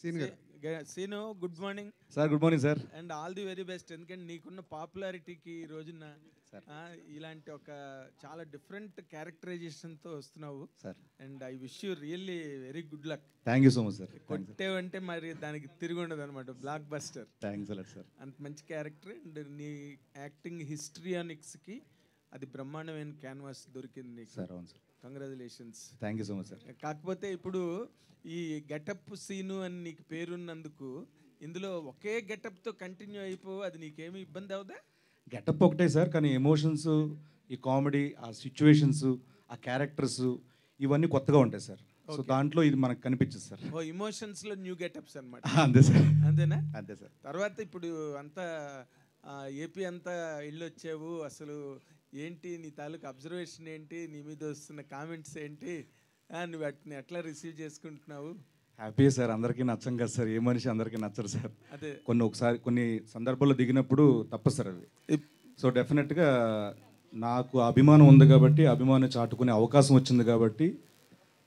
Scene good morning sir. Good morning sir. And all the very best. ఎందుకంటే నీకున్న పాపులారిటీకి ఈ రోజున ఇలాంటి ఒక చాలా డిఫరెంట్ క్యారెక్టరైజేషన్తో వస్తున్నావు sir. And I wish you really very good luck. Thank you so much sir. కొట్టేవంటే మరి దానికి తిరిగి ఉండదు అనమాట, blockbuster. Thanks a lot sir. అంత మంచి క్యారెక్టర్ అండ్ నీ యాక్టింగ్ హిస్టరియానిక్స్కి అది బ్రహ్మాండమైన క్యాన్వాస్ దొరికింది నీకు సార్. అవును sir. Congratulations. Thank you so much sir. కాకపోతే ఇప్పుడు ఈ గెటప్ సీను అని నీకు పేరున్నందుకు ఇందులో ఒకే గెటప్తో కంటిన్యూ అయిపో, అది నీకేమి ఇబ్బంది అవుదా? గెటప్ ఒకటే సార్, కానీ ఎమోషన్స్, ఈ కామెడీ, ఆ సిచ్యువేషన్స్, ఆ క్యారెక్టర్స్ ఇవన్నీ కొత్తగా ఉంటాయి సార్. సో దాంట్లో ఇది మనకు కనిపించదు సార్. ఓ ఎమోషన్స్లో న్యూ గెటప్స్ అనమాట. అంతే సార్. అంతేనా? అంతే సార్. తర్వాత ఇప్పుడు అంతా ఏపీ అంతా ఇల్లు వచ్చావు, అసలు ఏంటి నీ తాలూకు అబ్జర్వేషన్ ఏంటి, నీ మీద వస్తున్న కామెంట్స్ ఏంటి, నువ్వు వాటిని ఎట్లా రిసీవ్ చేసుకుంటున్నావు? Happy sir. అందరికీ నచ్చం కదా సార్, ఏ మనిషి అందరికీ నచ్చరు సార్. అదే కొన్ని సందర్భాల్లో దిగినప్పుడు తప్పదు సార్ అది. సో డెఫినెట్గా నాకు అభిమానం ఉంది కాబట్టి, అభిమానం చాటుకునే అవకాశం వచ్చింది కాబట్టి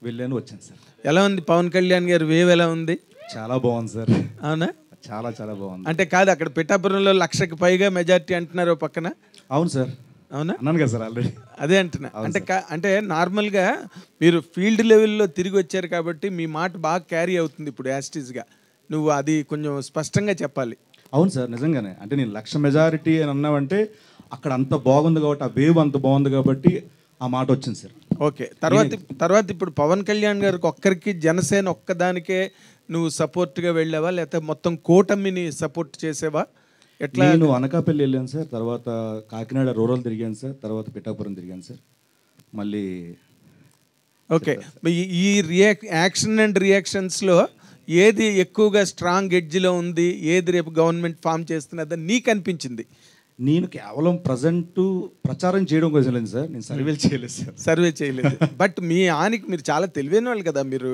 వెళ్ళాను, వచ్చాను సార్. ఎలా ఉంది పవన్ కళ్యాణ్ గారు వేవ్ ఎలా ఉంది? చాలా బాగుంది సార్. అవునా? చాలా చాలా బాగుంది. అంటే కాదు, అక్కడ పిఠాపురంలో 1,00,000కి పైగా మెజారిటీ అంటున్నారు పక్కన. అవును సార్. అవునా? అన్నాను కదా సార్ ఆల్రెడీ. అదే అంటున్నా. అంటే నార్మల్గా మీరు ఫీల్డ్ లెవెల్లో తిరిగి వచ్చారు కాబట్టి మీ మాట బాగా క్యారీ అవుతుంది ఇప్పుడు యాస్టీస్గా. నువ్వు అది కొంచెం స్పష్టంగా చెప్పాలి. అవును సార్, నిజంగానే. అంటే నేను 1,00,000 మెజారిటీ అని అన్నావంటే అక్కడ అంత బాగుంది కాబట్టి, ఆ వేవ్ అంత బాగుంది కాబట్టి ఆ మాట వచ్చింది సార్. ఓకే. తర్వాత ఇప్పుడు పవన్ కళ్యాణ్ గారికి ఒక్కరికి, జనసేన ఒక్కదానికే నువ్వు సపోర్ట్గా వెళ్ళావా, లేకపోతే మొత్తం కూటమిని సపోర్ట్ చేసేవా? ఎట్లా? నేను అనకాపల్లి వెళ్ళాను సార్, తర్వాత కాకినాడ రూరల్ తిరిగాను సార్, తర్వాత పిఠాపురం తిరిగాను సార్. మళ్ళీ ఓకే. ఈ యాక్షన్ అండ్ రియాక్షన్స్లో ఏది ఎక్కువగా స్ట్రాంగ్ ఎడ్జ్లో ఉంది, ఏది రేపు గవర్నమెంట్ ఫామ్ చేస్తున్నదని నీకు అనిపించింది? నేను కేవలం ప్రజెంట్ ప్రచారం చేయడం కోసం లేదు సార్, నేను సర్వేలు చేయలేదు సార్. సర్వే చేయలేదు. బట్ మీ ఆనికి మీరు చాలా తెలివైన వాళ్ళు కదా, మీరు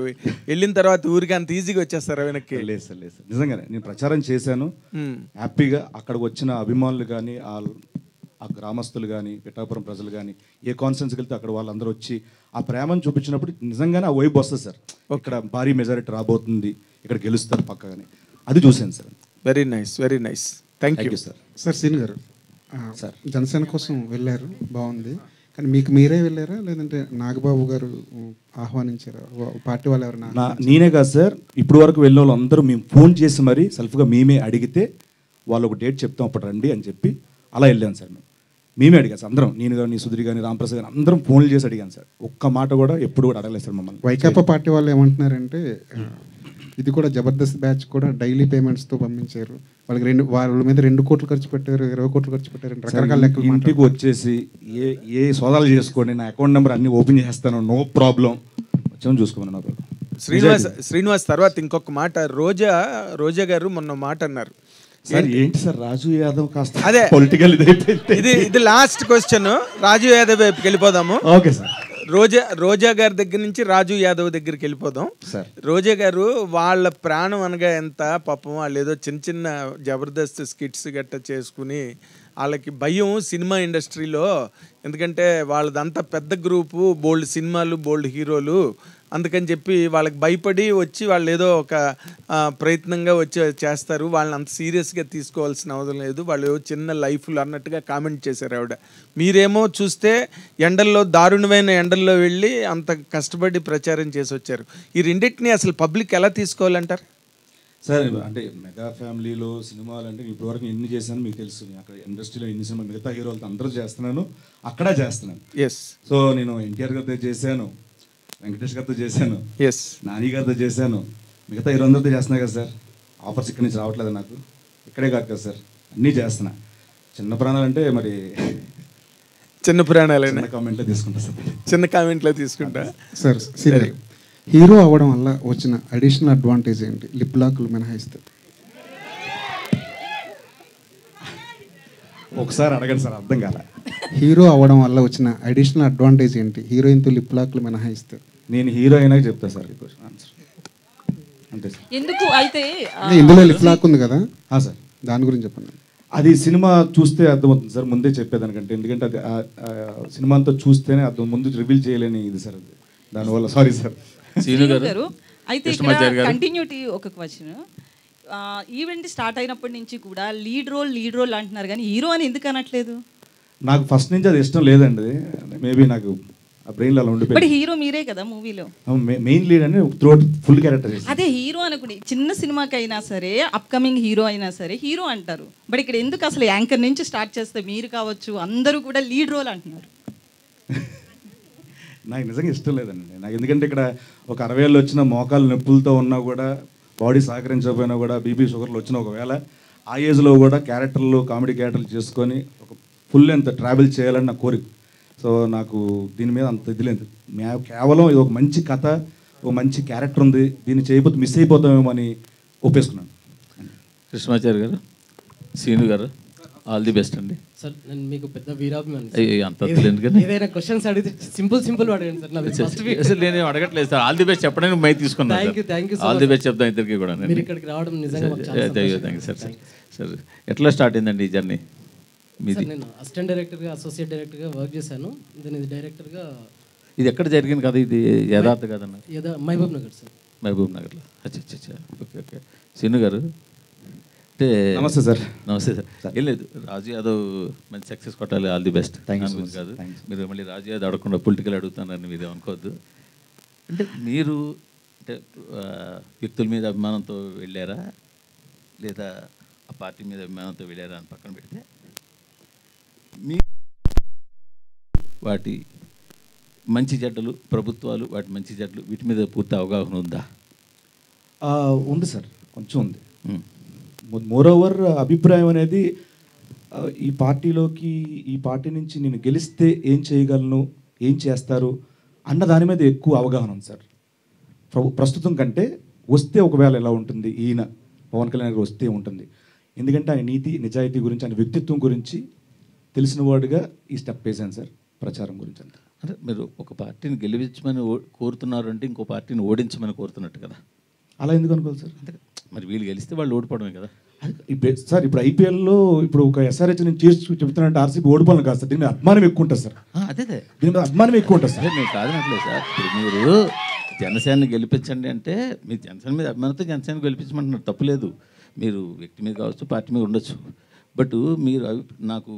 వెళ్ళిన తర్వాత ఊరికి అంత ఈజీగా వచ్చేస్తారు వెనక్కి? లేదు సార్, లేదు సార్. నిజంగానే నేను ప్రచారం చేశాను హ్యాపీగా. అక్కడికి వచ్చిన అభిమానులు కానీ, ఆ గ్రామస్తులు కానీ, పిఠాపురం ప్రజలు కానీ, ఏ కాన్ఫరెన్స్కి వెళ్తే అక్కడ వాళ్ళందరూ వచ్చి ఆ ప్రేమను చూపించినప్పుడు నిజంగానే ఆ వైబ్ వస్తుంది సార్. ఇక్కడ భారీ మెజారిటీ రాబోతుంది, ఇక్కడ గెలుస్తారు పక్కగానే, అది చూశాను sir. Very nice, very nice. Thank you sir. Sir Seen గారు, సార్ జనసేన కోసం వెళ్ళారు, బాగుంది. కానీ మీకు మీరే వెళ్ళారా, లేదంటే నాగబాబు గారు ఆహ్వానించారా? పార్టీ వాళ్ళు ఎవరైనా? నేనే కాదు సార్, ఇప్పుడు వరకు వెళ్ళిన వాళ్ళు అందరూ మేము ఫోన్ చేసి మరీ సెల్ఫ్గా మేమే అడిగితే వాళ్ళు ఒక డేట్ చెప్తాం అప్పుడు రండి అని చెప్పి అలా వెళ్ళాను సార్. మేమే అడిగాను సార్ అందరం, నేను కానీ, సుధీర్ కానీ, రాంప్రసాద్ కానీ అందరం ఫోన్లు చేసి అడిగాను సార్. ఒక్క మాట కూడా ఎప్పుడు కూడా అడగలేదు సార్ మమ్మల్ని. వైకాపా పార్టీ వాళ్ళు ఏమంటున్నారంటే ఇది కూడా జబర్దస్త్ బ్యాచ్ కూడా డైలీ పేమెంట్స్తో పంపించారు, వాళ్ళకి వాళ్ళ మీద 2 కోట్లు ఖర్చు పెట్టారు, 20 కోట్లు ఖర్చు పెట్టారు, రకరకాల లెక్కలు. ఇంటికి వచ్చేసి ఏ సోదాలు చేసుకోండి, నా అకౌంట్ నెంబర్ అన్ని ఓపెన్ చేస్తాను, నో ప్రాబ్లం, వచ్చాము చూసుకోమని నాకు. శ్రీనివాస్ తర్వాత ఇంకొక మాట, రోజా గారు మొన్న మాట అన్నారు సార్. ఏంటి సార్ రాజు యాదవ్ కాస్త అదే పొలిటికల్ ఇది లాస్ట్ క్వశ్చన్, రాజు యాదవ్ వైపుకి వెళ్ళిపోదాము. Okay sir. రోజా గారి దగ్గర నుంచి రాజు యాదవ్ దగ్గరికి వెళ్ళిపోదాం సార్. రోజా గారు వాళ్ళ ప్రాణం అనగా ఎంత పాపం, వాళ్ళు ఏదో చిన్న జబర్దస్త్ స్కిట్స్ గట్ట చేసుకుని వాళ్ళకి భయం సినిమా ఇండస్ట్రీలో, ఎందుకంటే వాళ్ళదంతా పెద్ద గ్రూపు, బోల్డ్ సినిమాలు, బోల్డ్ హీరోలు, అందుకని చెప్పి వాళ్ళకి భయపడి వచ్చి వాళ్ళు ఏదో ఒక ప్రయత్నంగా వచ్చి చేస్తారు, వాళ్ళని అంత సీరియస్గా తీసుకోవాల్సిన అవసరం లేదు, వాళ్ళు చిన్న లైఫ్లు అన్నట్టుగా కామెంట్ చేశారు ఆవిడ. మీరేమో చూస్తే ఎండల్లో, దారుణమైన ఎండల్లో వెళ్ళి అంత కష్టపడి ప్రచారం చేసి వచ్చారు. ఈ రెండింటిని అసలు పబ్లిక్ ఎలా తీసుకోవాలంటారు సార్? అంటే మెగా ఫ్యామిలీలో సినిమాలు అంటే ఇప్పటివరకు ఎన్ని చేశాను మీకు తెలుసు. అక్కడ ఇండస్ట్రీలో ఎన్ని సినిమా మిగతా హీరోలతో అందరూ చేస్తున్నాను, అక్కడ చేస్తున్నాను. ఎస్. సో నేను ఎన్టీఆర్ గారితో చేశాను, వెంకటేష్ గారితో చేశాను, ఎస్, నాని గారితో చేశాను, మిగతా హీరో అందరితో చేస్తున్నాయి కదా సార్. ఆఫర్స్ ఇక్కడి నుంచి రావట్లేదు నాకు, ఇక్కడే కాదు కదా సార్, అన్నీ చేస్తున్నా. చిన్న ప్రాణాలు అంటే మరి చిన్న ప్రాణాలైనా కామెంట్లో తీసుకుంటా సార్, చిన్న కామెంట్లో తీసుకుంటా సార్. హీరో అవ్వడం వల్ల వచ్చిన అడిషనల్ అడ్వాంటేజ్ ఏంటి, లిప్ లాక్లు మినహాయిస్తే? ఒకసారి అడగండి సార్, అర్థం కాల. హీరో అవ్వడం వల్ల వచ్చిన అడిషనల్ అడ్వాంటేజ్ ఏంటి, హీరోయిన్తో లిప్ లాక్లు మినహాయిస్తే? నేను హీరో అయినా చెప్తా సార్ ఆన్సర్, అంతే సార్. ఎందుకు అయితే ఇందులో లిప్ లాక్ ఉంది కదా సార్, దాని గురించి చెప్పండి. అది సినిమా చూస్తే అర్థమవుతుంది సార్, ముందే చెప్పేదానికంటే. ఎందుకంటే అది సినిమా అంతా చూస్తేనే అర్థం, ముందు రివీల్ చేయలేని ఇది సార్ అది, దానివల్ల సారీ సార్. సీను గారు అయితే ఇక్కడ కంటిన్యూటీ ఒక క్వశ్చన్, ఈవెంట్ స్టార్ట్ అయినప్పటి నుంచి కూడా లీడ్ రోల్ అంటున్నారు కానీ హీరో అని ఎందుకు అనట్లేదు? నాకు ఫస్ట్ నుంచి అది ఇష్టం లేదండి, మేబీ నాకు ఆ బ్రెయిన్లో అలా ఉండిపోయింది. బట్ హీరో మీరే కదా మూవీలో, మెయిన్ లీడ్ అని త్రూఅవుట్ ఫుల్ క్యారెక్టర్. అదే హీరో అనుకుని చిన్న సినిమాకి అయినా సరే, అప్కమింగ్ హీరో అయినా సరే హీరో అంటారు. బట్ ఇక్కడ ఎందుకు అసలు యాంకర్ నుంచి స్టార్ట్ చేస్తే మీరు కావచ్చు అందరూ కూడా లీడ్ రోల్ అంటున్నారు? నాకు నిజంగా ఇష్టం లేదండి నాకు, ఎందుకంటే ఇక్కడ ఒక 60 ఏళ్ళు వచ్చిన మోకాలు నొప్పులతో ఉన్నా కూడా, బాడీ సహకరించకపోయినా కూడా, బీపీ షుగర్లు వచ్చిన ఒకవేళ ఆ ఏజ్లో కూడా క్యారెక్టర్లు, కామెడీ క్యారెక్టర్లు చేసుకొని ఒక ఫుల్ లెంత్ ట్రావెల్ చేయాలని నా కోరిక. సో నాకు దీని మీద అంత ఇది లేదు, కేవలం ఇది ఒక మంచి కథ, ఒక మంచి క్యారెక్టర్ ఉంది, దీన్ని చేయకపోతే మిస్ అయిపోతామేమో అని ఒప్పేసుకున్నాను. కృష్ణమాచారి గారు, శ్రీను గారు, ఆల్ ది బెస్ట్ అండి. సార్ నేను మీకు పెద్ద వీరాభిమాని. అంత ఎందుకని ఏదైనా క్వశ్చన్స్ అడిగితే సింపుల్ అడగండి సార్. అసలు నేను అడగట్లేదు సార్, ఆల్ ది బెస్ట్ చెప్పడానికి మై తీసుకున్నాను. Thank you all the best చెప్తాం ఇద్దరికి కూడా. మీరు ఇక్కడికి రావడం నిజంగా థ్యాంక్ యూ సార్. సార్ ఎట్లా స్టార్ట్ అయిందండి ఈ జర్నీ మీది? నేను అసిస్టెంట్ డైరెక్టర్గా, అసోసియేట్ డైరెక్టర్గా వర్క్ చేశాను. దీని డైరెక్టర్గా. ఇది ఎక్కడ జరిగింది కదా, ఇది యథార్థ కదన్న? మహబూబ్ నగర్ సార్. మహబూబ్ నగర్లో. అచ్చా ఓకే. శ్రీను గారు అంటే నమస్తే సార్. నమస్తే సార్. ఏం లేదు, రాజు యాదవ్ మంచి సక్సెస్ కొట్టాలి, all the best. Thank you కాదు మీరు మళ్ళీ రాజు యాదవ్ అడగకుండా పొలిటికల్ అడుగుతున్నారని మీరు అనుకోవద్దు. అంటే మీరు అంటే వ్యక్తుల మీద అభిమానంతో వెళ్ళారా, లేదా ఆ పార్టీ మీద అభిమానంతో వెళ్ళారా అని పక్కన పెడితే, మీ వాటి మంచి చెడ్డలు, ప్రభుత్వాలు వాటి మంచి చెడ్డలు, వీటి మీద పూర్తి అవగాహన ఉందా? ఉంది సార్, కొంచెం ఉంది. మోరోవర్ అభిప్రాయం అనేది ఈ పార్టీలోకి, ఈ పార్టీ నుంచి నేను గెలిస్తే ఏం చేయగలను, ఏం చేస్తారు అన్న దాని మీద ఎక్కువ అవగాహన ఉంది సార్. ప్రస్తుతం కంటే వస్తే ఒకవేళ ఎలా ఉంటుంది, ఈయన పవన్ కళ్యాణ్ గారు వస్తే ఉంటుంది. ఎందుకంటే ఆయన నీతి నిజాయితీ గురించి, ఆయన వ్యక్తిత్వం గురించి తెలిసిన వాడుగా ఈ స్టెప్ వేసాను సార్, ప్రచారం గురించి అంతా. అంటే మీరు ఒక పార్టీని గెలిపించమని కోరుతున్నారు అంటే ఇంకో పార్టీని ఓడించమని కోరుతున్నట్టు కదా? అలా ఎందుకు అనుకోవాలి సార్? అంటే మరి వీళ్ళు గెలిస్తే వాళ్ళు ఓడిపోవడమే కదా సార్. ఇప్పుడు ఐపీఎల్లో ఇప్పుడు ఒక ఎస్ఆర్హెచ్ నేను చేసి చెప్తున్నానంటే ఆర్సీబీ ఓడిపోవాలి కాదు సార్, దీని మీద అభిమానం ఎక్కువ ఉంటుంది సార్. అదే దీని మీద అభిమానం ఎక్కువ ఉంటుంది సార్. నేను కాదనట్లేదు సార్. ఇప్పుడు మీరు జనసేనని గెలిపించండి అంటే మీరు జనసేన మీద అభిమానంతో జనసేన గెలిపించమంటున్నారు, తప్పులేదు. మీరు వ్యక్తి మీద కావచ్చు, పార్టీ మీద ఉండొచ్చు. బట్ మీరు నాకు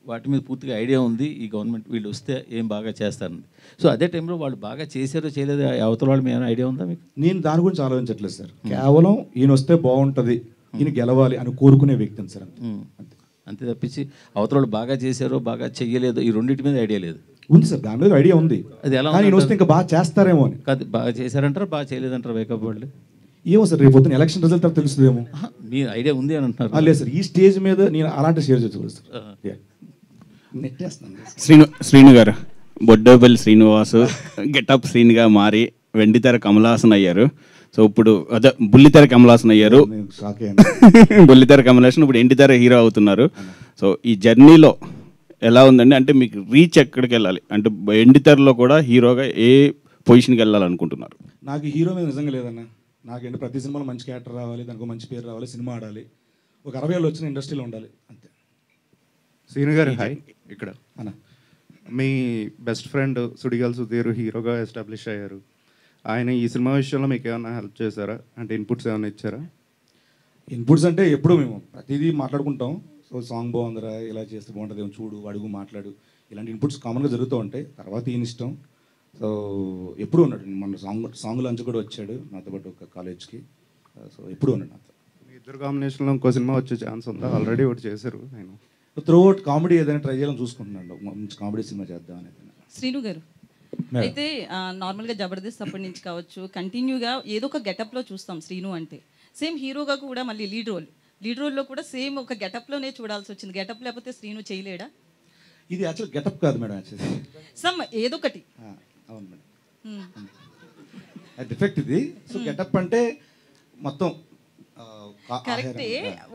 వాటి మీద పూర్తిగా ఐడియా ఉంది, ఈ గవర్నమెంట్ వీళ్ళు వస్తే ఏం బాగా చేస్తారని. సో అదే టైంలో వాళ్ళు బాగా చేశారో చేయలేదో అవతల వాళ్ళు ఏమైనా ఐడియా ఉందా మీకు? నేను దాని గురించి ఆలోచించట్లేదు సార్. కేవలం ఈయన వస్తే బాగుంటుంది, ఈయన గెలవాలి అని కోరుకునే వ్యక్తిని సార్, అంతే తప్పించి అవతల వాళ్ళు బాగా చేశారో బాగా చెయ్యలేదో ఈ రెండింటి మీద ఐడియా లేదు. ఉంది సార్, దాని మీద ఐడియా ఉంది. అది ఎలా ఈయన వస్తే ఇంకా బాగా చేస్తారేమో అని. కాదు, బాగా చేశారంటారా బాగా చేయలేదంటారా వేకప్ వాళ్ళు? ఏమో సార్, రేపు పొద్దున ఎలక్షన్ రిజల్ట్ తర్వాత తెలుస్తుందేమో. మీ ఐడియా ఉంది అని అంటున్నారు? లేదు సార్, ఈ స్టేజ్ మీద నేను అలాంటి షేర్ చేసుకోలేదు సార్. శ్రీను గారు, బొడ్డోపల్లి శ్రీనివాసు గెటప్ శ్రీనిగా మారి వెండితెర కమలాసన్ అయ్యారు. సో ఇప్పుడు అదే బుల్లితెర కమలాసన్ అయ్యారు. బుల్లితెర కమలాసన్ ఇప్పుడు ఎండితెర హీరో అవుతున్నారు. సో ఈ జర్నీలో ఎలా ఉందండి? అంటే మీకు రీచ్ ఎక్కడికి వెళ్ళాలి అంటే ఎండితెరలో కూడా హీరోగా ఏ పొజిషన్కి వెళ్ళాలనుకుంటున్నారు? నాకు హీరో మీద నిజంగా లేదన్న. నాకేంటి ప్రతి సినిమాలో మంచి క్యారెక్టర్ రావాలి, దానికి మంచి పేరు రావాలి, సినిమా ఆడాలి, ఒక 60 ఏళ్ళు వచ్చిన ఇండస్ట్రీలో ఉండాలి, అంతే. శ్రీను గారు హాయ్. ఇక్కడ అన్న మీ బెస్ట్ ఫ్రెండ్ సుడిగాల్ సుధీర్ హీరోగా ఎస్టాబ్లిష్ అయ్యారు. ఆయన ఈ సినిమా విషయంలో మీకు ఏమైనా హెల్ప్ చేశారా? అంటే ఇన్పుట్స్ ఏమైనా ఇచ్చారా? ఇన్పుట్స్ అంటే ఎప్పుడు మేము ప్రతిదీ మాట్లాడుకుంటాం. సో సాంగ్ బాగుందిరా, ఇలా చేస్తే బాగుంటుంది, చూడు, అడుగు, మాట్లాడు, ఇలాంటి ఇన్పుట్స్ కామన్గా జరుగుతూ ఉంటాయి. తర్వాత ఈయన ఇష్టం. సో ఎప్పుడు ఉన్నాడు, మన సాంగ్ లాంచ్ కూడా వచ్చాడు నాతో పాటు ఒక కాలేజ్కి. సో ఎప్పుడు ఉన్నాడు నాతో. మీ ఇద్దరు కాంబినేషన్లో ఇంకో సినిమా వచ్చే ఛాన్స్ ఉందా? ఆల్రెడీ ఒకటి చేశారు. నేను త్రూఅవుట్ కామెడీ ఏదైనా ట్రై చేయాలని చూసుకుంటున్నాను, మంచి కామెడీ సినిమా చేద్దాం అనేది. శ్రీను గారు, అయితే నార్మల్గా జబర్దస్త్ అప్పటి నుంచి కావచ్చు కంటిన్యూగా ఏదో ఒక గెటప్లో చూస్తాం శ్రీను అంటే. సేమ్ హీరోగా కూడా మళ్ళీ లీడ్ రోల్లో కూడా సేమ్ ఒక గెటప్లోనే చూడాల్సి వచ్చింది. గెటప్ లేకపోతే శ్రీను చేయలేడా? ఇది యాక్చువల్ గెటప్ కాదు మేడం, యాక్చువల్లీ సమ్ ఏదో ఒకటి. అవును మేడం, డిఫెక్ట్ ఇది. సో గెటప్ అంటే మొత్తం కరెక్టే.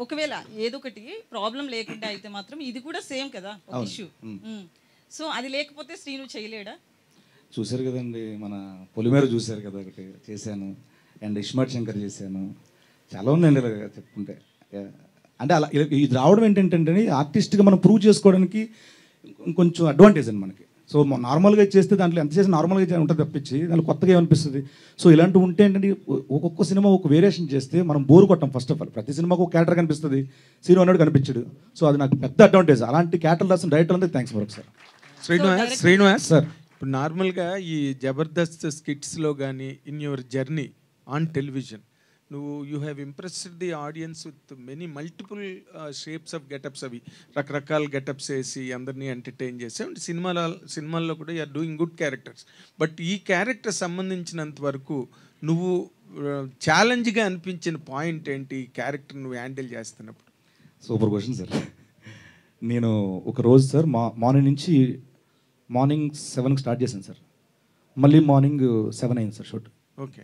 ఒకవేళ ఏదో ఒకటి ప్రాబ్లం లేకుండా అయితే మాత్రం ఇది కూడా సేమ్ కదా ఒక ఇష్యూ. సో అది లేకపోతే శ్రీను చేయలేడా? చూశారు కదండి, మన పొలిమేర చూశారు కదా, ఒకటి చేశాను. అండ్ ఇస్మార్ట్ శంకర్ చేశాను. చాలా ఉందండి ఇలా చెప్పుకుంటే. అంటే అలా ఇది రావడం ఏంటంటే ఆర్టిస్ట్గా మనం ప్రూవ్ చేసుకోవడానికి కొంచెం అడ్వాంటేజ్ అండి మనకి. సో నార్మల్గా చేస్తే దాంట్లో ఎంత చేసి నార్మల్గా ఉంటుంది తప్పించి దాంట్లో కొత్తగా ఏమనిపిస్తుంది. సో ఇలాంటివి ఉంటే ఏంటంటే ఒక్కొక్క సినిమా ఒక వేరియేషన్ చేస్తే మనం బోర్ కొట్టాం. ఫస్ట్ ఆఫ్ ఆల్ ప్రతి సినిమాకు ఒక క్యారెక్టర్ కనిపిస్తుంది, సీను అన్నాడు కనిపించడు. సో అది నాకు పెద్ద అడ్వాంటేజ్. అలాంటి క్యారెక్టర్ రాసిన డైరెక్టర్ అందరికి థ్యాంక్స్ మరొకసారి. శ్రీనివాస్ సార్, ఇప్పుడు నార్మల్గా ఈ జబర్దస్త్ స్కిట్స్లో కానీ in your journey on television you have impressed the audience with many multiple shapes of getups. అవి రకరకాల గెటప్స్ వేసి అందరినీ ఎంటర్టైన్ చేసి అండ్ సినిమాల్లో కూడా you're doing good characters. But ఈ క్యారెక్టర్ సంబంధించినంత వరకు నువ్వు ఛాలెంజ్గా అనిపించిన పాయింట్ ఏంటి ఈ క్యారెక్టర్ నువ్వు హ్యాండిల్ చేస్తున్నప్పుడు? Super question sir. నేను ఒక రోజు సార్ మార్నింగ్ 7కి స్టార్ట్ చేశాను సార్. మళ్ళీ మార్నింగ్ 7 అయింది సార్ షూట్. ఓకే.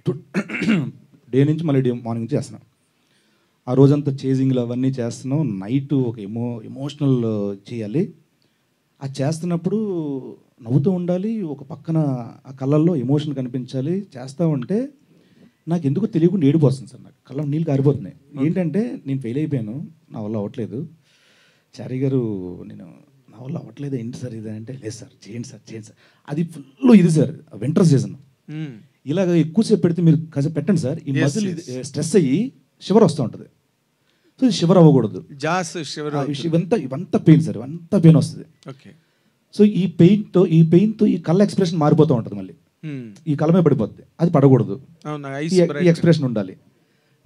డే నుంచి మళ్ళీ మార్నింగ్ నుంచి చేస్తున్నాం. ఆ రోజంతా చేజింగ్లు అవన్నీ చేస్తున్నాం. నైట్ ఒక ఎమోషనల్ చేయాలి. అది చేస్తున్నప్పుడు నవ్వుతూ ఉండాలి, ఒక పక్కన ఆ కళ్ళల్లో ఎమోషన్ కనిపించాలి. చేస్తూ ఉంటే నాకు ఎందుకు తెలియకుండా ఏడిపోతుంది సార్. నాకు కళ్ళ నీళ్ళు కారిపోతున్నాయి. ఏంటంటే నేను ఫెయిల్ అయిపోయాను, నా వల్ల అవ్వట్లేదు. చారీ గారు నా వల్ల అవ్వట్లేదు ఏంటి సార్ ఇది అంటే, లేదు సార్ చేయండి సార్. అది ఫుల్ ఇది సార్ వింటర్ సీజన్. ఇలాగ ఎక్కువసేపు పెడితే మీరు కాసేపు పెట్టండి సార్, ఈ మజిల్ స్ట్రెస్ అయ్యి షివర్ వస్తూ ఉంటుంది. సో ఇది షివర్ అవ్వకూడదు. ఇవంతా పెయిన్ సార్, ఇవంతా పెయిన్ వస్తుంది. ఓకే. సో ఈ పెయిన్తో ఈ కళ్ళ ఎక్స్ప్రెషన్ మారిపోతూ ఉంటుంది. మళ్ళీ ఈ కళ్ళమే పడిపోద్ది, అది పడకూడదు. ఈ ఎక్స్ప్రెషన్ ఉండాలి.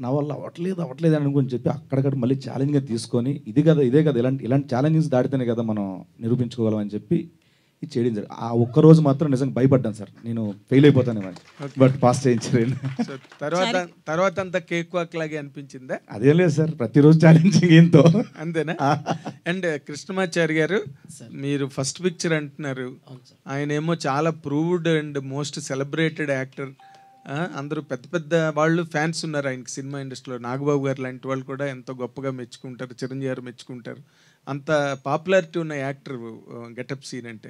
నా వల్ల అవ్వట్లేదు అనుకుని చెప్పి అక్కడక్కడ మళ్ళీ ఛాలెంజ్గా తీసుకొని ఇదే కదా ఇలాంటి ఛాలెంజెస్ దాటితేనే కదా మనం నిరూపించుకోగలం అని చెప్పి ఇది చేయడం జరిగింది. ఆ ఒక్కరోజు మాత్రం నిజంగా భయపడ్డాను సార్, నేను ఫెయిల్ అయిపోతాను అని. బట్ పాస్ చేయించలేదు. తర్వాత అంతా కేక్ వాక్ లాగే అనిపించిందా? అదేం లేదు సార్, ప్రతిరోజు ఛాలెంజింగ్ ఏంతో అంతేనా? అండ్ కృష్ణమాచారి గారు, మీరు ఫస్ట్ పిక్చర్ అంటున్నారు, ఆయన ఏమో చాలా proved and most celebrated actor. అందరూ పెద్ద వాళ్ళు ఫ్యాన్స్ ఉన్నారు ఆయనకి సినిమా ఇండస్ట్రీలో. నాగబాబు గారు లాంటి వాళ్ళు కూడా ఎంతో గొప్పగా మెచ్చుకుంటారు, చిరంజీవి గారు మెచ్చుకుంటారు. అంత పాపులారిటీ ఉన్న యాక్టర్ గెటప్ సీన్ అంటే.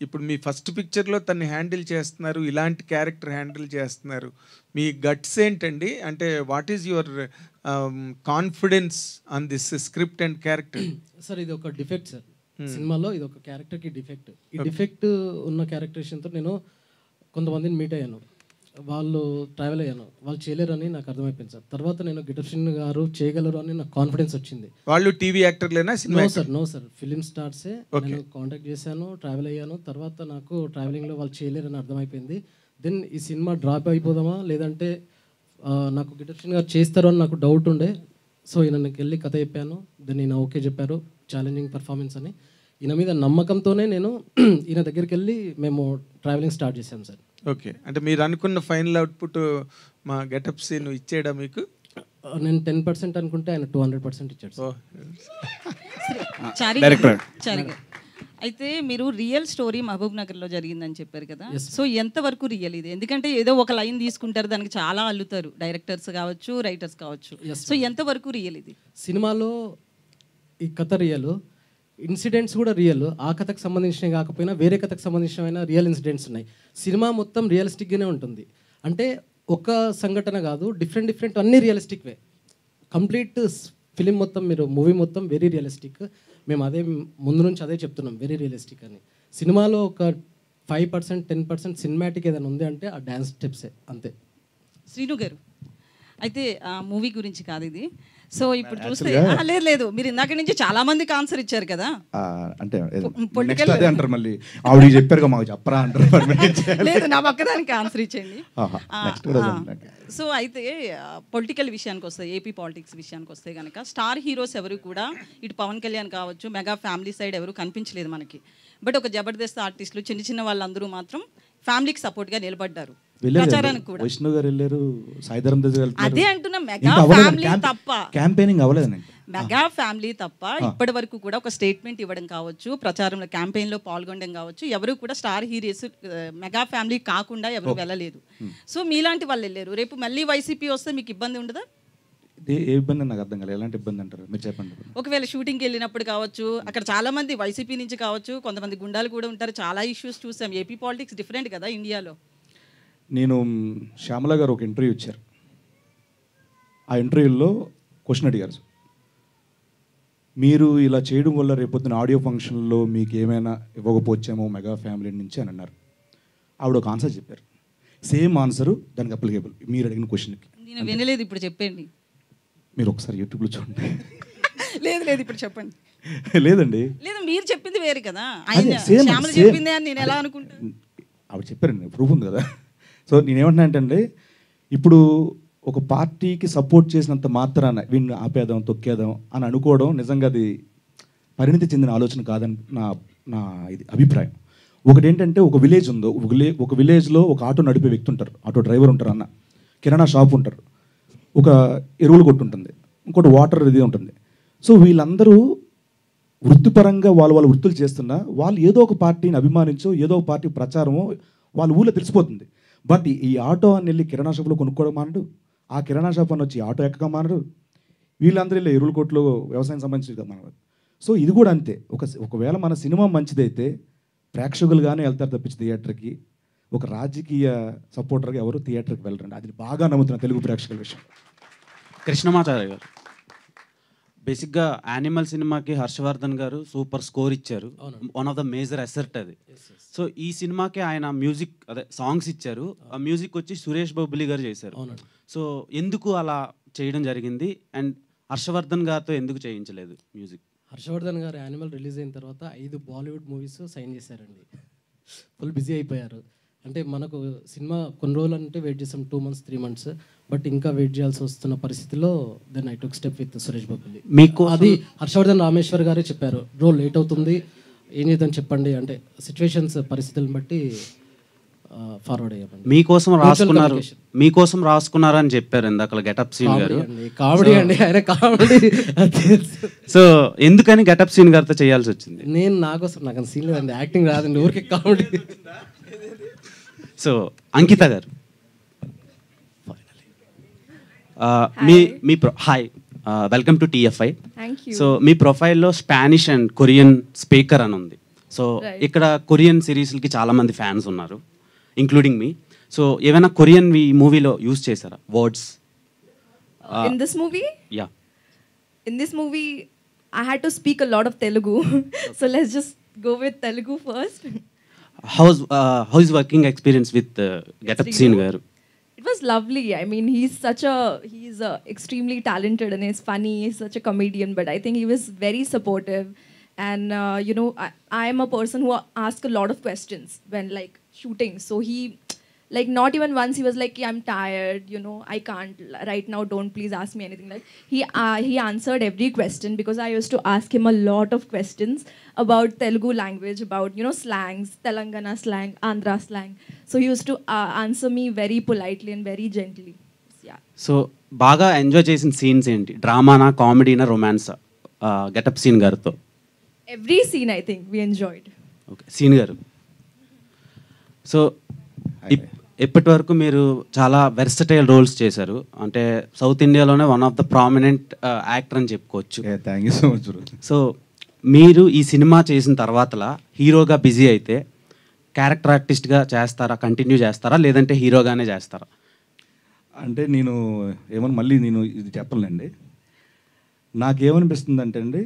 ఇప్పుడు మీ ఫస్ట్ పిక్చర్లో తన్ని హ్యాండిల్ చేస్తున్నారు, ఇలాంటి క్యారెక్టర్ హ్యాండిల్ చేస్తున్నారు. మీ గట్స్ ఏంటండి? అంటే what is your confidence on this script and character? Sir ఇది ఒక డిఫెక్ట్ సార్ సినిమాలో, ఇది ఒక క్యారెక్టర్కి డిఫెక్ట్. ఈ డిఫెక్ట్ ఉన్న క్యారెక్టరేషన్తో నేను కొంతమందిని మీట్ అయ్యాను, వాళ్ళు ట్రావెల్ అయ్యాను, వాళ్ళు చేయలేరని నాకు అర్థమైపోయింది సార్. తర్వాత నేను గిటప్షన్ గారు చేయగలరు అని నాకు కాన్ఫిడెన్స్ వచ్చింది. వాళ్ళు టీవీ యాక్టర్లేనా? నో సార్ ఫిలిం స్టార్సే. నేను కాంటాక్ట్ చేశాను, ట్రావెల్ అయ్యాను. తర్వాత నాకు ట్రావెలింగ్లో వాళ్ళు చేయలేరని అర్థమైపోయింది. దెన్ ఈ సినిమా డ్రాప్ అయిపోదామా లేదంటే నాకు గిటప్షన్ గారు చేస్తారు అని నాకు డౌట్ ఉండే. సో ఈయనకి వెళ్ళి కథ చెప్పాను. దెన్ ఈయన ఓకే చెప్పారు, ఛాలెంజింగ్ పర్ఫార్మెన్స్ అని. ఈయన మీద నమ్మకంతోనే నేను ఈయన దగ్గరికి వెళ్ళి మేము ట్రావెలింగ్ స్టార్ట్ చేశాం సార్. ఓకే. అంటే మీరు అనుకున్న ఫైనల్ అవుట్పుట్ మా గెటప్ సీన్ ఇచ్చేయడా మీకు? నేను 10% అనుకుంటే ఆయన 200% ఇచ్చాడు. అయితే మీరు రియల్ స్టోరీ మహబూబ్ నగర్లో జరిగిందని చెప్పారు కదా, సో ఎంతవరకు రియల్ ఇది? ఎందుకంటే ఏదో ఒక లైన్ తీసుకుంటారు, దానికి చాలా అల్లుతారు డైరెక్టర్స్ కావచ్చు, రైటర్స్ కావచ్చు. సో ఎంతవరకు రియల్ ఇది? సినిమాలో ఈ కథ రియల్, ఇన్సిడెంట్స్ కూడా రియల్. ఆ కథకు సంబంధించినవి కాకపోయినా వేరే కథకు సంబంధించిన రియల్ ఇన్సిడెంట్స్ ఉన్నాయి. సినిమా మొత్తం రియలిస్టిక్గానే ఉంటుంది. అంటే ఒక సంఘటన కాదు, డిఫరెంట్ అన్నీ రియలిస్టిక్ వే. కంప్లీట్ ఫిలిం మొత్తం, మీరు మూవీ మొత్తం వెరీ రియలిస్టిక్. మేము అదే ముందు నుంచి అదే చెప్తున్నాం, వెరీ రియలిస్టిక్ అని. సినిమాలో ఒక 5% 10% సినిమాటిక్ ఏదైనా ఉంది అంటే ఆ డ్యాన్స్ స్టెప్సే, అంతే. శ్రీను గారు, అయితే ఆ మూవీ గురించి కాదు ఇది. సో ఇప్పుడు చూస్తే లేదు మీరు ఇందాక నుంచి చాలా మందికి ఆన్సర్ ఇచ్చారు కదా, అంటే అదే అంటారు మళ్ళీ ఆవిడ చెప్పారు మాకు చెప్పరా అంటారు. లేదు నా పక్కదానికి ఆన్సర్ ఇచ్చేయండి. సో అయితే పొలిటికల్ విషయానికి వస్తే, ఏపీ పాలిటిక్స్ విషయానికి వస్తే కనుక స్టార్ హీరోస్ ఎవరు కూడా ఇటు పవన్ కళ్యాణ్ కావచ్చు, మెగా ఫ్యామిలీ సైడ్ ఎవరు కనిపించలేదు మనకి. బట్ ఒక జబర్దస్త్ ఆర్టిస్టులు చిన్న వాళ్ళందరూ మాత్రం ఫ్యామిలీకి సపోర్ట్గా నిలబడ్డారు. ప్రచారానికి కూడా విష్ణు గారు వెళ్ళారు, సాయిధరం తేజ్ గారు. అదే అంటున్నా, మెగా ఫ్యామిలీ తప్ప క్యాంపెయినింగ్ అవ్వలేదండి. మెగా ఫ్యామిలీ తప్ప ఇప్పటి వరకు కూడా ఒక స్టేట్మెంట్ ఇవ్వడం కావచ్చు, ప్రచారంలో క్యాంపెయిన్లో పాల్గొనడం కావచ్చు, ఎవరు కూడా స్టార్ హీరోస్ మెగా ఫ్యామిలీ కాకుండా ఎవరు వెళ్ళలేదు. సో మీలాంటి వాళ్ళు వెళ్ళారు. రేపు మళ్ళీ వైసీపీ వస్తే మీకు ఇబ్బంది ఉండదా? ఏ ఇబ్బంది నాకు అర్థం కాలేదు. ఎలాంటి ఇబ్బంది అంటారు మీరు చెప్పండి. ఒకవేళ షూటింగ్కి వెళ్ళినప్పుడు కావచ్చు, అక్కడ చాలా మంది వైసీపీ నుంచి కావచ్చు, కొంతమంది గుండాలు కూడా ఉంటారు, చాలా ఇష్యూస్ చూసాం. ఏపీ పాలిటిక్స్ డిఫరెంట్ కదా ఇండియాలో. నేను శ్యామల గారు ఒక ఇంటర్వ్యూ ఇచ్చారు. ఆ ఇంటర్వ్యూలో క్వశ్చన్ అడిగారు, మీరు ఇలా చేయడం వల్ల రేపొద్దున ఆడియో ఫంక్షన్లో మీకు ఏమైనా ఇవ్వకపోవచ్చేమో మెగా ఫ్యామిలీ నుంచి అని అన్నారు. ఆవిడ ఒక ఆన్సర్ చెప్పారు, సేమ్ ఆన్సరు దానికి అప్లికేబుల్ మీరు అడిగిన క్వశ్చన్కి. నేను వినలేదు, ఇప్పుడు చెప్పండి. మీరు ఒకసారి యూట్యూబ్లో చూడండి. లేదు ఇప్పుడు చెప్పండి. లేదండి, లేదు మీరు చెప్పింది వేరు కదా, ఆయన సేమ్ శ్యామల చెప్పింది అని నేను ఎలా అనుకుంటాను. ఆవిడ చెప్పారండి, ప్రూఫ్ ఉంది కదా. సో నేనేమంటున్నా అంటే ఇప్పుడు ఒక పార్టీకి సపోర్ట్ చేసినంత మాత్రాన వీడిని ఆపేద్దాం తొక్కేద్దాం అని అనుకోవడం నిజంగా అది పరిణితి చెందిన ఆలోచన కాదని నా ఇది అభిప్రాయం. ఒకటి ఏంటంటే ఒక విలేజ్ ఉందో, ఒక విలేజ్లో ఒక ఆటో నడిపే వ్యక్తి ఉంటారు, ఆటో డ్రైవర్ ఉంటారు, అన్న కిరాణా షాప్ ఉంటారు, ఒక ఎరువులు కొట్టు ఉంటుంది, ఇంకోటి వాటర్ ఇది ఉంటుంది. సో వీళ్ళందరూ వృత్తిపరంగా వాళ్ళ వృత్తులు చేస్తున్నా వాళ్ళు ఏదో ఒక పార్టీని అభిమానించో ఏదో ఒక పార్టీ ప్రచారమో వాళ్ళ ఊళ్ళో తెలిసిపోతుంది. బట్ ఈ ఆటో అని వెళ్ళి కిరాణా షాప్లో కొనుక్కోవడం మానడు, ఆ కిరాణా షాప్ అని వచ్చి ఆటో ఎక్కక మానడు, వీళ్ళందరూ వెళ్ళి ఎరువుల కొట్లో వ్యవసాయం సంబంధించి మానడు. సో ఇది కూడా అంతే, ఒకవేళ మన సినిమా మంచిదైతే ప్రేక్షకులుగానే వెళ్తారు తప్పించి థియేటర్కి. ఒక రాజకీయ సపోర్టర్గా ఎవరు థియేటర్కి వెళ్ళరండి, అది బాగా నమ్ముతున్న తెలుగు ప్రేక్షకుల విషయం. కృష్ణమాచార్య గారు బేసిక్గా యానిమల్ సినిమాకి హర్షవర్ధన్ గారు సూపర్ స్కోర్ ఇచ్చారు, one of the major asset అది. సో ఈ సినిమాకి ఆయన మ్యూజిక్ అదే సాంగ్స్ ఇచ్చారు, ఆ మ్యూజిక్ వచ్చి సురేష్ బొబ్బిలి గారు చేశారు. సో ఎందుకు అలా చేయడం జరిగింది అండ్ హర్షవర్ధన్ గారితో ఎందుకు చేయించలేదు మ్యూజిక్? హర్షవర్ధన్ గారు యానిమల్ రిలీజ్ అయిన తర్వాత 5 బాలీవుడ్ మూవీస్ సైన్ చేశారండి, ఫుల్ బిజీ అయిపోయారు. అంటే మనకు సినిమా కొన్ని రోజులు అంటే వెయిట్ చేసాం, 2 months 3 months, బట్ ఇంకా వెయిట్ చేయాల్సి వస్తున్న పరిస్థితిలో then I took step with Suresh Bobbili. మీకు అది హర్షవర్ధన్ రామేశ్వర్ గారే చెప్పారు, రోల్ లేట్ అవుతుంది ఏం చేద్దాం చెప్పండి అంటే సిచ్యువేషన్స్ పరిస్థితులను బట్టి ఫార్వర్డ్ అయ్యామండి. మీకోసం రాసుకున్నారు అని చెప్పారు ఇందాక గెటప్ సీన్ గారు. కామెడీ అండి ఆయన, కామెడీ. సో ఎందుకని గెటప్ సీన్ గారితో చేయాల్సి వచ్చింది? నేను నాకు సీన్ లేదండి, యాక్టింగ్ రాదండి, ఊరికే కామెడీ. సో అంకిత గారు hi, welcome to TFI. So మీ ప్రొఫైల్లో స్పానిష్ అండ్ కొరియన్ స్పీకర్ అని ఉంది. సో ఇక్కడ కొరియన్ సిరీస్లకి చాలా మంది ఫ్యాన్స్ ఉన్నారు, ఇంక్లూడింగ్ మీ. సో ఏమైనా కొరియన్ మూవీలో యూజ్ చేశారా words? In this movie? Yeah. In this movie, I had to speak a lot of Telugu. So let's just go with Telugu first. How is working experience with Getup Scene garu? It was lovely. I mean, he's extremely talented and he's funny. He's such a comedian, but I think he was very supportive. And I am a person who asks a lot of questions when like shooting. So he, like, not even once he was like, I'm tired, I can't right now, don't please ask me anything. Like he answered every question, because I used to ask him a lot of questions about Telugu language, about slangs, Telangana slang, Andhra slang. So he used to answer me very politely and very gently. Yeah. So baga enjoy chesin scenes enti? Drama na, comedy na, romance? Getup Scene garto every scene I think we enjoyed. Okay, Scene garu. So ఇప్పటి వరకు మీరు చాలా versatile roles చేశారు, అంటే south ఇండియాలోనే one of the prominent actor అని చెప్పుకోవచ్చు. Thank you so much. So మీరు ఈ సినిమా చేసిన తర్వాతలా హీరోగా బిజీ అయితే క్యారెక్టర్ ఆర్టిస్ట్గా చేస్తారా, కంటిన్యూ చేస్తారా, లేదంటే హీరోగానే చేస్తారా? అంటే మళ్ళీ నేను ఇది చెప్పలేండి. నాకేమనిపిస్తుంది అంటే అండి,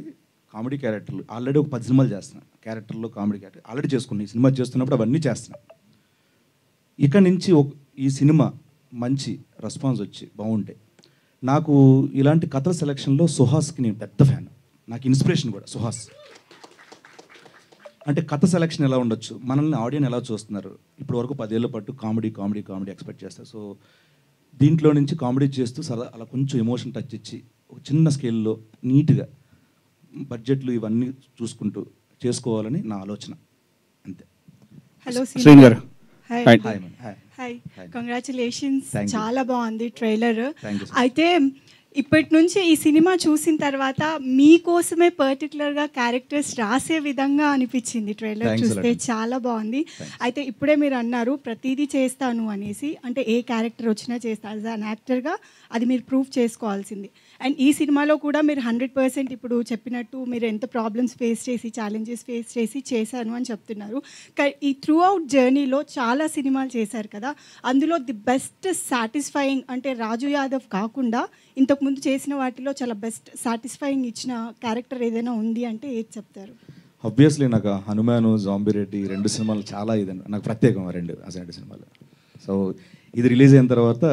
కామెడీ క్యారెక్టర్లు ఆల్రెడీ ఒక 10 సినిమాలు చేస్తున్నాను, క్యారెక్టర్లో కామెడీ క్యారెక్టర్ ఆల్రెడీ చేసుకున్నాను. ఈ సినిమా చేస్తున్నప్పుడు అవన్నీ చేస్తున్నాను. ఇక నుంచి ఈ సినిమా మంచి రెస్పాన్స్ వచ్చి బాగుంటే, నాకు ఇలాంటి కథల సెలక్షన్లో సుహాస్కి నేను పెద్ద ఫ్యాన్, నాకు ఇన్స్పిరేషన్ కూడా సుహాస్. అంటే కథ సెలక్షన్ ఎలా ఉండొచ్చు, మనల్ని ఆడియన్స్ ఎలా చూస్తున్నారు, ఇప్పటి వరకు 10 ఏళ్ళ పాటు కామెడీ కామెడీ కామెడీ ఎక్స్పెక్ట్ చేస్తారు. సో దీంట్లో నుంచి కామెడీ చేస్తూ అలా కొంచెం ఎమోషన్ టచ్ ఇచ్చి ఒక చిన్న స్కేల్లో నీట్గా బడ్జెట్లు ఇవన్నీ చూసుకుంటూ చేసుకోవాలని నా ఆలోచన, అంతే. హలో శ్రీను గారు. హాయ్, కంగ్రాచులేషన్స్, చాలా బాగుంది ట్రైలర్. అయితే ఇప్పటి నుంచి ఈ సినిమా చూసిన తర్వాత మీకోసమే పర్టికులర్గా క్యారెక్టర్స్ రాసే విధంగా అనిపించింది ట్రైలర్ చూస్తే, చాలా బాగుంది. అయితే ఇప్పుడే మీరు అన్నారు ప్రతిదీ చేస్తాను అనేసి, అంటే ఏ క్యారెక్టర్ వచ్చినా చేస్తాను, యాజ్ అన్ యాక్టర్గా అది మీరు ప్రూవ్ చేసుకోవాల్సింది. అండ్ ఈ సినిమాలో కూడా మీరు 100% ఇప్పుడు చెప్పినట్టు మీరు ఎంత ప్రాబ్లమ్స్ ఫేస్ చేసి ఛాలెంజెస్ ఫేస్ చేసి చేశాను అని చెప్తున్నారు. ఈ త్రూ అవుట్ జర్నీలో చాలా సినిమాలు చేశారు కదా, అందులో ది బెస్ట్ సాటిస్ఫైయింగ్ అంటే రాజు యాదవ్ కాకుండా ఇంతకు ఇంతకుముందు చేసిన వాటిలో చాలా బెస్ట్ సాటిస్ఫైయింగ్ ఇచ్చిన క్యారెక్టర్ ఏదైనా ఉంది అంటే ఏది చెప్తారు? ఆబ్వియస్లీ నాకు హనుమాను, జాంబిరెడ్డి 2 సినిమాలు చాలా ఇదండి, నాకు ప్రత్యేకం 2 అసలు సినిమాలు. సో ఇది రిలీజ్ అయిన తర్వాత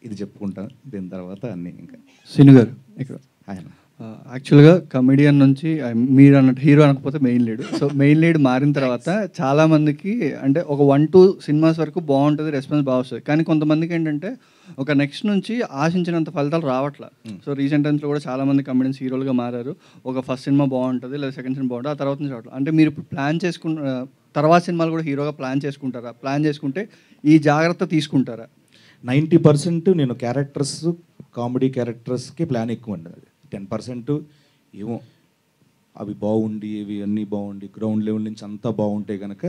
ఇది చెప్పుకుంటాను, దీని తర్వాత అన్నీ ఇంకా. శ్రీను గారు ఇక్కడ ఆయన యాక్చువల్గా కమెడియన్ నుంచి మీరు అన్నట్టు హీరో అనకపోతే main lead. So main lead మారిన తర్వాత చాలామందికి అంటే ఒక 1-2 సినిమాస్ వరకు బాగుంటుంది, రెస్పాన్స్ బాగా వస్తుంది. కానీ కొంతమందికి ఏంటంటే ఒక నెక్స్ట్ నుంచి ఆశించినంత ఫలితాలు రావట్లా. సో రీసెంట్ టైమ్స్లో కూడా చాలామంది కమెడియన్స్ హీరోలుగా మారారు. ఒక ఫస్ట్ సినిమా బాగుంటుంది లేదా సెకండ్ సినిమా బాగుంటుంది, ఆ తర్వాత నుంచి రావట్లేదు. అంటే మీరు ఇప్పుడు ప్లాన్ చేసుకున్న తర్వాత సినిమాలు కూడా హీరోగా ప్లాన్ చేసుకుంటారా? ప్లాన్ చేసుకుంటే ఈ జాగ్రత్త తీసుకుంటారా? 90% నేను క్యారెక్టర్స్, కామెడీ క్యారెక్టర్స్కి ప్లాన్ ఎక్కువ అండి. 10% ఏమో అవి బాగుండి ఇవి అన్నీ బాగుండి గ్రౌండ్ లెవెల్ నుంచి అంతా బాగుంటే కనుక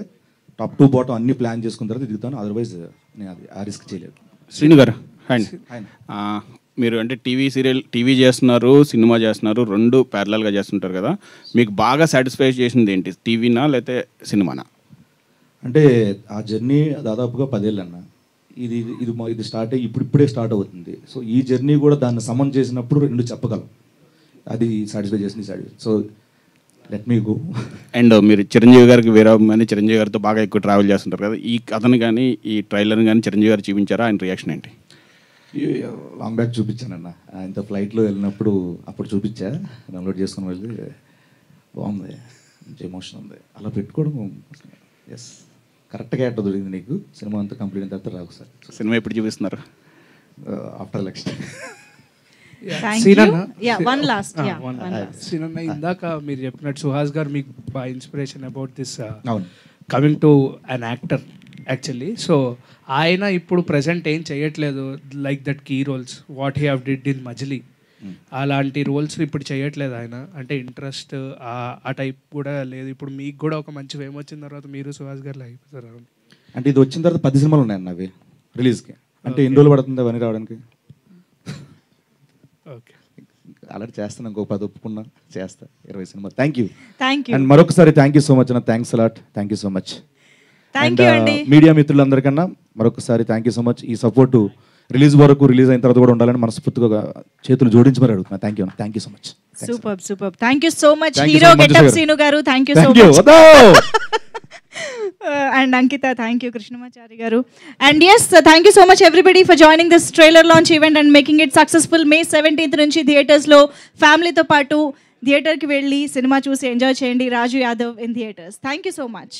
టాప్ టు బాటం అన్నీ ప్లాన్ చేసుకున్న తర్వాత దిగుతాను. అదర్వైజ్ నేను అది ఆ రిస్క్ చేయలేదు. శ్రీను గారు మీరు అంటే టీవీ చేస్తున్నారు, సినిమా చేస్తున్నారు, 2 ప్యారలల్గా చేస్తుంటారు కదా, మీకు బాగా సాటిస్ఫై చేసింది ఏంటి, టీవీనా లేకపోతే సినిమానా? అంటే ఆ జర్నీ దాదాపుగా 10 ఏళ్ళు అన్న. ఇది స్టార్ట్ అయ్యి ఇప్పుడే స్టార్ట్ అవుతుంది. సో ఈ జర్నీ కూడా దాన్ని సమన్ చేసినప్పుడు 2 చెప్పగలం, అది సాటిస్ఫై చేసింది. So let me go. And మీరు చిరంజీవి గారికి వేరే కానీ చిరంజీవి గారితో బాగా ఎక్కువ ట్రావెల్ చేస్తుంటారు కదా, ఈ కథను కానీ ఈ ట్రైలర్ని కానీ చిరంజీవి గారు చూపించారా? ఆయన రియాక్షన్ ఏంటి? లాంగ్ బ్యాక్ చూపించానన్న, ఆయనతో ఫ్లైట్లో వెళ్ళినప్పుడు అప్పుడు చూపించా, డౌన్లోడ్ చేసుకుని వెళ్ళి బాగుంది, మంచి ఎమోషన్ ఉంది, అలా పెట్టుకోవడం. ఎస్, కరెక్ట్గా ఎట్లా దొరికింది నీకు. సినిమా అంతా కంప్లీట్ అయిన తర్వాత రాకు సార్. సినిమా ఎప్పుడు చూపిస్తున్నారు? After election. సీనన్న, ఇందాక మీరు చెప్పినట్టు సుహాస్ గారు మీకు బాగా inspiration about this coming to an actor actually. So ఆయన ఇప్పుడు ప్రెసెంట్ ఏం చేయట్లేదు like that key roles what he have did in Majili, అలాంటి రోల్స్ ఇప్పుడు చేయట్లేదు ఆయన. అంటే ఇంట్రెస్ట్ ఆ టైప్ కూడా లేదు. ఇప్పుడు మీకు కూడా ఒక మంచి ఫేమ్ వచ్చిన తర్వాత మీరు సుహాస్ గారు అయిపోతారు. అంటే ఇది వచ్చిన తర్వాత 10 సినిమాలు ఉన్నాయన్న అవి రిలీజ్కి. అంటే ఎన్ని రోజులు పడుతుంది అవన్నీ రావడానికి? ఓకే, అలర్ట్ చేస్తాను, ఇంకో 10 ఒప్పుకున్నా చేస్తా, 20 సినిమా. Thank you. అండ్ మరొకసారి థ్యాంక్ యూ సో మచ్ అన్న, thanks a lot, thank you so much. And media మిత్రులందరికన్నా మరొకసారి థ్యాంక్ యూ సో మచ్. ఈ సపోర్టు రిలీజ్ వరకు, రిలీజ్ అయిన తర్వాత కూడా ఉండాలని మనస్ఫూర్తిగా చేతులు జోడించి మరి అడుగుతున్నా. Thank you so much. Super. Thank you so much hero getup Srinu గారు. Thank you so much. And Ankita, thank you Krishnamachari garu. And yes, thank you so much everybody for joining this trailer launch event and making it successful. May 17th nunchi theaters lo family tho paatu theater ki velli cinema choose enjoy cheyandi. Raju Yadav in theaters. Thank you so much.